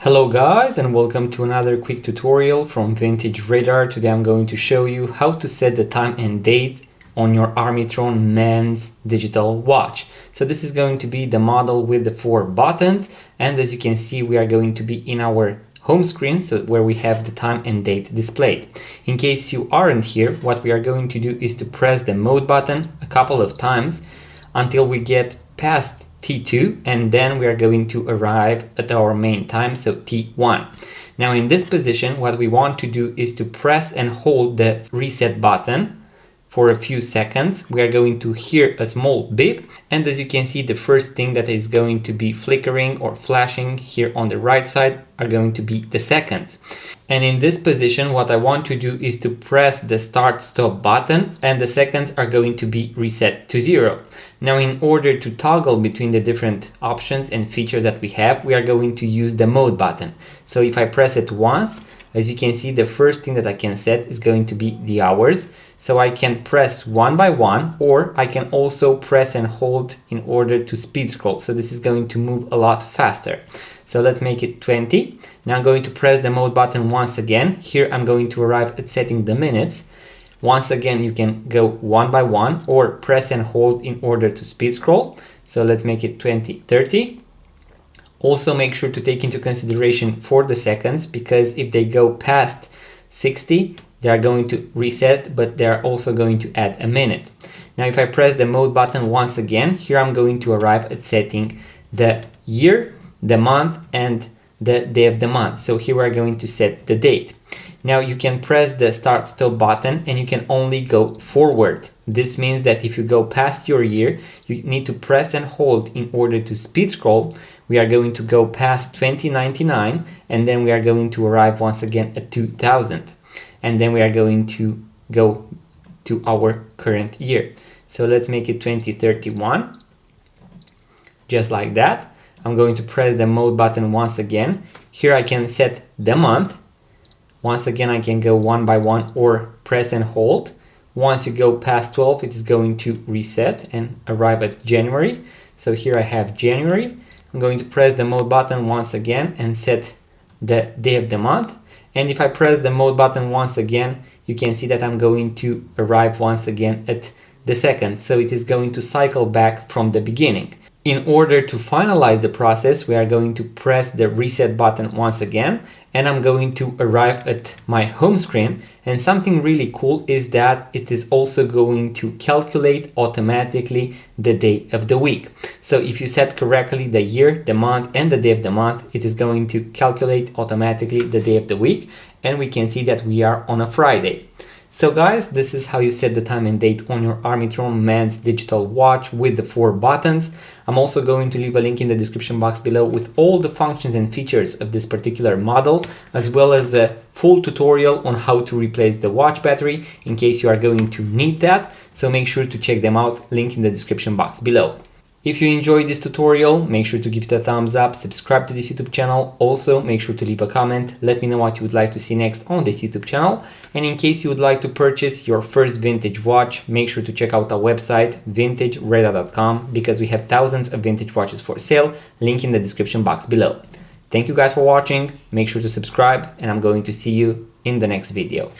Hello guys, and welcome to another quick tutorial from Vintage Radar. Today I'm going to show you how to set the time and date on your Armitron men's digital watch. So this is going to be the model with the 4 buttons, and as you can see we are going to be in our home screen, so where we have the time and date displayed. In case you aren't here, what we are going to do is to press the mode button a couple of times until we get past T2, and then we are going to arrive at our main time, so T1. Now in this position, what we want to do is to press and hold the reset button for a few seconds. We are going to hear a small beep, and as you can see, the first thing that is going to be flickering or flashing here on the right side are going to be the seconds. And in this position, what I want to do is to press the start stop button, and the seconds are going to be reset to 0. Now in order to toggle between the different options and features that we have, we are going to use the mode button. So if I press it once, as you can see, the first thing that I can set is going to be the hours. So I can press one by one, or I can also press and hold in order to speed scroll. So this is going to move a lot faster. So let's make it 20. Now I'm going to press the mode button once again. Here I'm going to arrive at setting the minutes. Once again, you can go one by one or press and hold in order to speed scroll. So let's make it 20, 30. Also make sure to take into consideration for the seconds, because if they go past 60, they are going to reset, but they are also going to add a minute. Now if I press the mode button once again, here I'm going to arrive at setting the year, the month, and the day of the month. So here we're going to set the date. Now you can press the start stop button and you can only go forward. This means that if you go past your year, you need to press and hold in order to speed scroll. We are going to go past 2099, and then we are going to arrive once again at 2000. And then we are going to go to our current year. So let's make it 2031, just like that. I'm going to press the mode button once again. Here I can set the month. Once again, I can go one by one or press and hold. Once you go past 12, it is going to reset and arrive at January. So here I have January. I'm going to press the mode button once again and set the day of the month. And if I press the mode button once again, you can see that I'm going to arrive once again at the seconds. So it is going to cycle back from the beginning. In order to finalize the process, we are going to press the reset button once again, and I'm going to arrive at my home screen. And something really cool is that it is also going to calculate automatically the day of the week. So if you set correctly the year, the month, and the day of the month, it is going to calculate automatically the day of the week, and we can see that we are on a Friday. So guys, this is how you set the time and date on your Armitron men's digital watch with the 4 buttons. I'm also going to leave a link in the description box below with all the functions and features of this particular model, as well as a full tutorial on how to replace the watch battery in case you are going to need that. So make sure to check them out, link in the description box below. If you enjoyed this tutorial, make sure to give it a thumbs up, subscribe to this YouTube channel. Also, make sure to leave a comment. Let me know what you would like to see next on this YouTube channel. And in case you would like to purchase your first vintage watch, make sure to check out our website, vintageradar.com, because we have thousands of vintage watches for sale. Link in the description box below. Thank you guys for watching. Make sure to subscribe, and I'm going to see you in the next video.